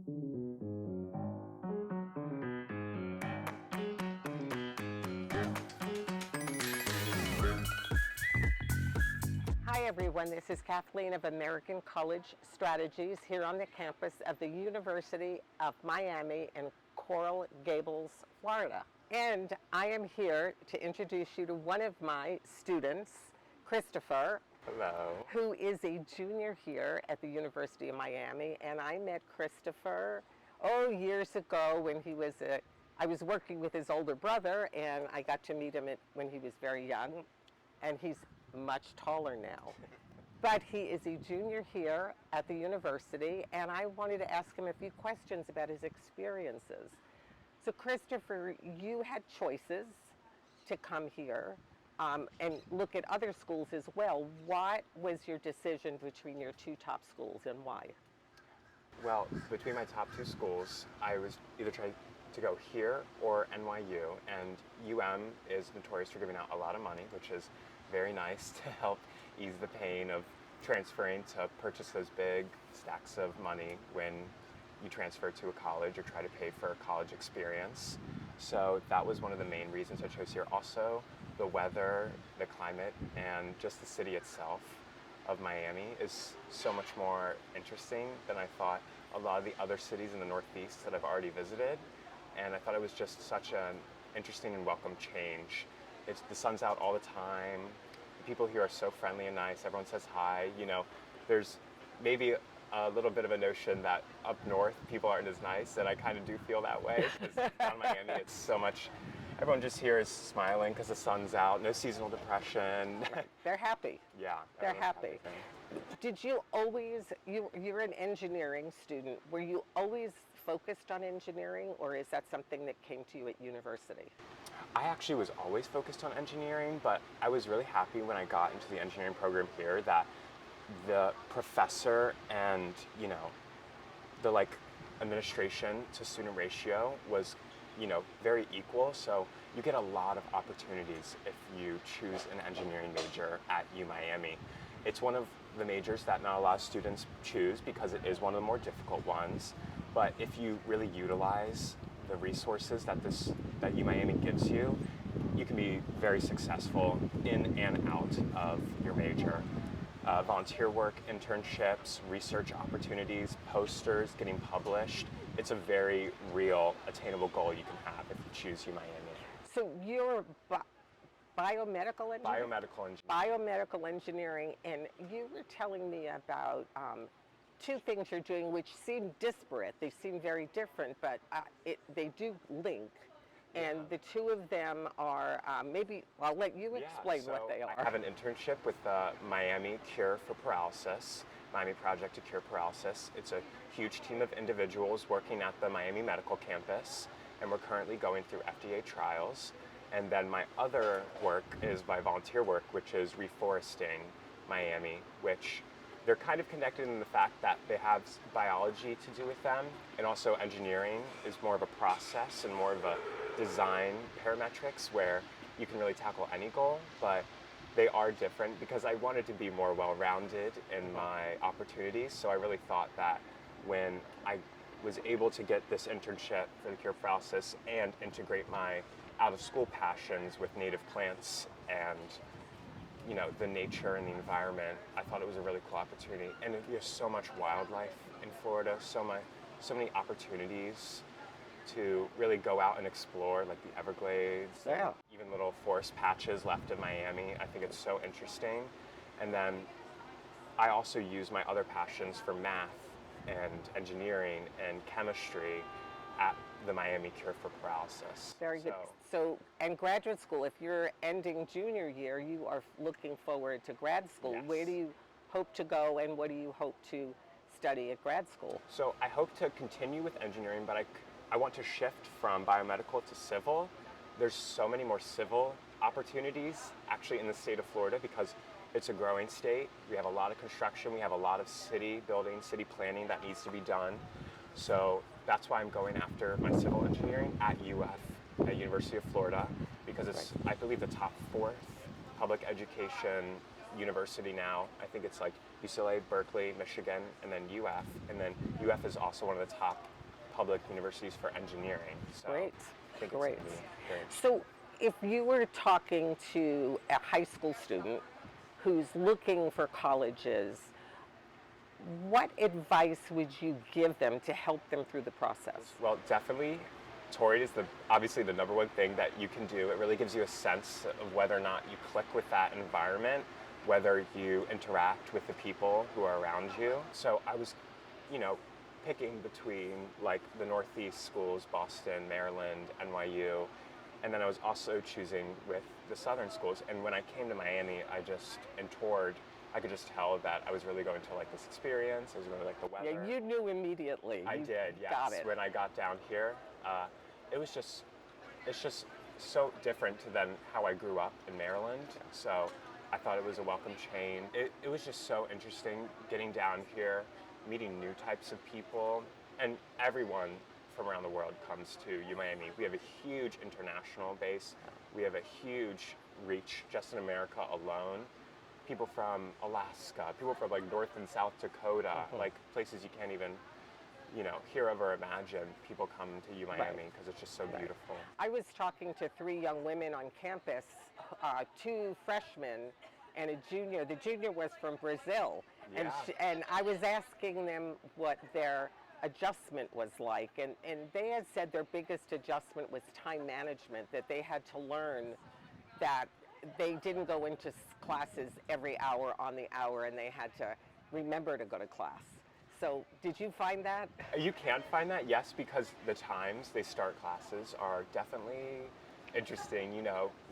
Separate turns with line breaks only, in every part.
Hi everyone, this is Kathleen of American College Strategies here on the campus of the University of Miami in Coral Gables, Florida. And I am here to introduce you to one of my students, Christopher.
Hello.
Who is a junior here at the University of Miami. And I met Christopher, years ago when I was working with his older brother, and I got to meet him when he was very young. And he's much taller now. But he is a junior here at the university, and I wanted to ask him a few questions about his experiences. So Christopher, you had choices to come here and look at other schools as well. What was your decision between your two top schools and why?
Well, between my top two schools, I was either trying to go here or NYU, and UM is notorious for giving out a lot of money, which is very nice to help ease the pain of transferring to purchase those big stacks of money when you transfer to a college or try to pay for a college experience. So that was one of the main reasons I chose here. Also, the weather, the climate, and just the city itself of Miami is so much more interesting than I thought a lot of the other cities in the Northeast that I've already visited. And I thought it was just such an interesting and welcome change. The sun's out all the time. The people here are so friendly and nice. Everyone says hi. You know, there's maybe a little bit of a notion that up north people aren't as nice, and I kind of do feel that way because down in Miami it's so much. Everyone just here is smiling because the sun's out. No seasonal depression.
Right. They're happy.
Yeah,
they're happy. Did you always? You're an engineering student. Were you always focused on engineering, or is that something that came to you at university?
I actually was always focused on engineering, but I was really happy when I got into the engineering program here that the professor and, you know, the administration to student ratio was, you know, very equal. So you get a lot of opportunities if you choose an engineering major at UMiami. It's one of the majors that not a lot of students choose because it is one of the more difficult ones. But if you really utilize the resources that UMiami gives you, you can be very successful in and out of your major. Volunteer work, internships, research opportunities, posters, getting published. It's a very real, attainable goal you can have if you choose UMiami.
So you're biomedical engineering?
Biomedical engineering.
Biomedical engineering, and you were telling me about two things you're doing which seem disparate. They seem very different, but they do link. And the two of them are, maybe I'll let you explain what they are.
I have an internship with the Miami Cure for Paralysis, Miami Project to Cure Paralysis. It's a huge team of individuals working at the Miami Medical Campus, and we're currently going through FDA trials. And then my other work is my volunteer work, which is reforesting Miami, which they're kind of connected in the fact that they have biology to do with them, and also engineering is more of a process and more of a design parametrics where you can really tackle any goal, but they are different because I wanted to be more well-rounded in my opportunities. So I really thought that when I was able to get this internship for the Cure for Paralysis and integrate my out-of-school passions with native plants and, you know, the nature and the environment, I thought it was a really cool opportunity. And there's so much wildlife in Florida, so many opportunities to really go out and explore, like the Everglades, even little forest patches left in Miami. I think it's so interesting. And then I also use my other passions for math and engineering and chemistry at the Miami Cure for Paralysis.
Very good. So, and graduate school, if you're ending junior year, you are looking forward to grad school.
Yes.
Where do you hope to go, and what do you hope to study at grad school?
So I hope to continue with engineering, but I want to shift from biomedical to civil. There's so many more civil opportunities actually in the state of Florida because it's a growing state. We have a lot of construction. We have a lot of city building, city planning that needs to be done. So that's why I'm going after my civil engineering at UF, at University of Florida, because it's, I believe, the top 4th public education university now. I think it's like UCLA, Berkeley, Michigan, and then UF. And then UF is also one of the top public universities for engineering. So
Great,
I think
great.
it's going to be great.
So if you were talking to a high school student who's looking for colleges, what advice would you give them to help them through the process?
Well, definitely, Torrid is obviously the number one thing that you can do. It really gives you a sense of whether or not you click with that environment, whether you interact with the people who are around you. So I was, picking between like the Northeast schools, Boston, Maryland, NYU, and then I was also choosing with the Southern schools. And when I came to Miami, and toured, I could just tell that I was really going to like this experience. I was going to like the weather.
Yeah, you knew immediately.
I did, yes.
Got it.
When I got down here, it's just so different than how I grew up in Maryland. So I thought it was a welcome change. It was just so interesting getting down here, meeting new types of people, and everyone from around the world comes to Miami. We have a huge international base. We have a huge reach just in America alone. People from Alaska, people from like North and South Dakota, like places you can't even, hear of or imagine. People come to Miami because it's just so beautiful.
I was talking to 3 young women on campus, 2 freshmen and a junior. The junior was from Brazil,
Yeah.
and I was asking them what their adjustment was like, and they had said their biggest adjustment was time management, that they had to learn that they didn't go into classes every hour on the hour, and they had to remember to go to class. So did you find that?
You can find that, yes, because the times they start classes are definitely interesting.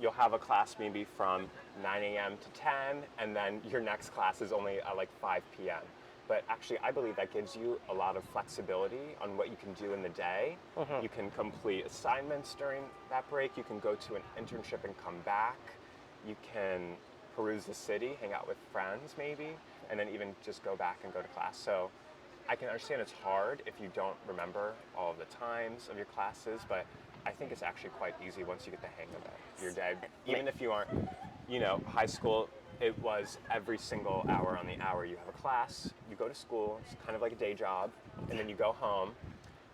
You'll have a class maybe from 9 a.m. to 10, and then your next class is only at like 5 p.m. But actually, I believe that gives you a lot of flexibility on what you can do in the day. You can complete assignments during that break. You can go to an internship and come back. You can peruse the city, hang out with friends maybe, and then even just go back and go to class. So I can understand it's hard if you don't remember all of the times of your classes, but I think it's actually quite easy once you get the hang of it, your day. Even if you aren't, high school, it was every single hour on the hour. You have a class, you go to school, it's kind of like a day job, and then you go home.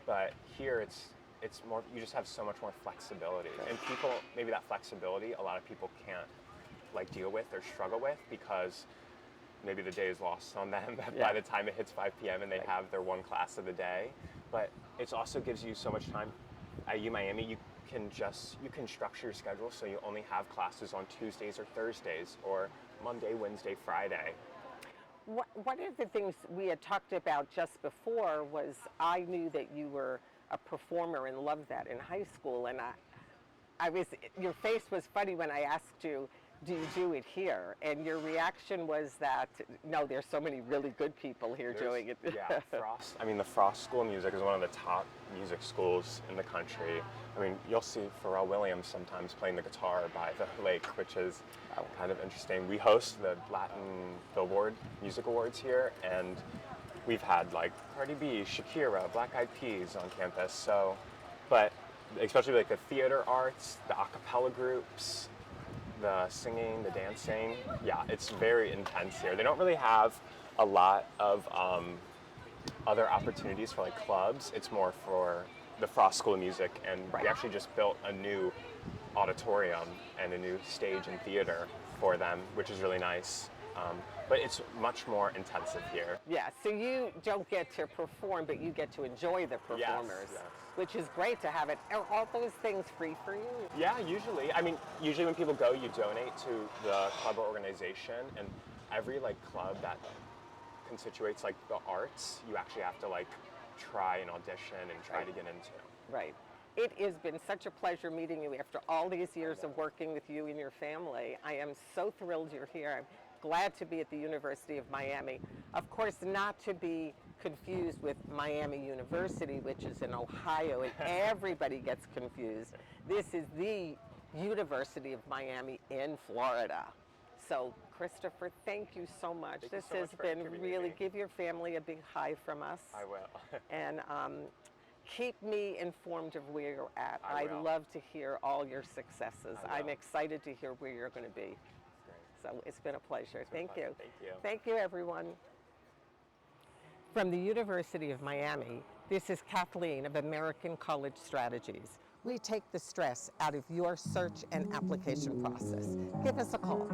But here it's more, you just have so much more flexibility. And people, maybe that flexibility, a lot of people can't like deal with or struggle with because maybe the day is lost on them by the time it hits 5 p.m. and they have their one class of the day. But it also gives you so much time. At Miami, you can structure your schedule so you only have classes on Tuesdays or Thursdays or Monday, Wednesday, Friday.
One of the things we had talked about just before was I knew that you were a performer and loved that in high school, and your face was funny when I asked you, do you do it here? And your reaction was that, no, there's so many really good people here doing it.
Yeah, Frost. The Frost School of Music is one of the top music schools in the country. You'll see Pharrell Williams sometimes playing the guitar by the lake, which is kind of interesting. We host the Latin Billboard Music Awards here, and we've had like Cardi B, Shakira, Black Eyed Peas on campus. So, but especially like the theater arts, the a cappella groups, the singing, the dancing, it's very intense here. They don't really have a lot of other opportunities for like clubs. It's more for the Frost School of Music, and we actually just built a new auditorium and a new stage and theater for them, which is really nice. But it's much more intensive here.
Yeah, so you don't get to perform, but you get to enjoy the performers,
yes.
Which is great to have it. Are all those things free for you?
Yeah, usually. Usually when people go, you donate to the club or organization, and every like club that constitutes like the arts, you actually have to like try an audition and try to get into.
Right. It has been such a pleasure meeting you after all these years of working with you and your family. I am so thrilled you're here. I'm glad to be at the University of Miami. Of course, not to be confused with Miami University, which is in Ohio, and everybody gets confused. This is the University of Miami in Florida. So, Christopher, thank you so much.
Thank
this
you so
has
much for
been
interviewing
really,
me.
give your family a big hi from us.
I will.
And keep me informed of where you're at.
I
I'd
will.
love to hear all your successes.
I
I'm
will.
excited to hear where you're going to be.
Great.
So it's been a pleasure. Thank you.
Thank you.
Thank you, everyone. From the University of Miami, this is Kathleen of American College Strategies. We take the stress out of your search and application process. Give us a call.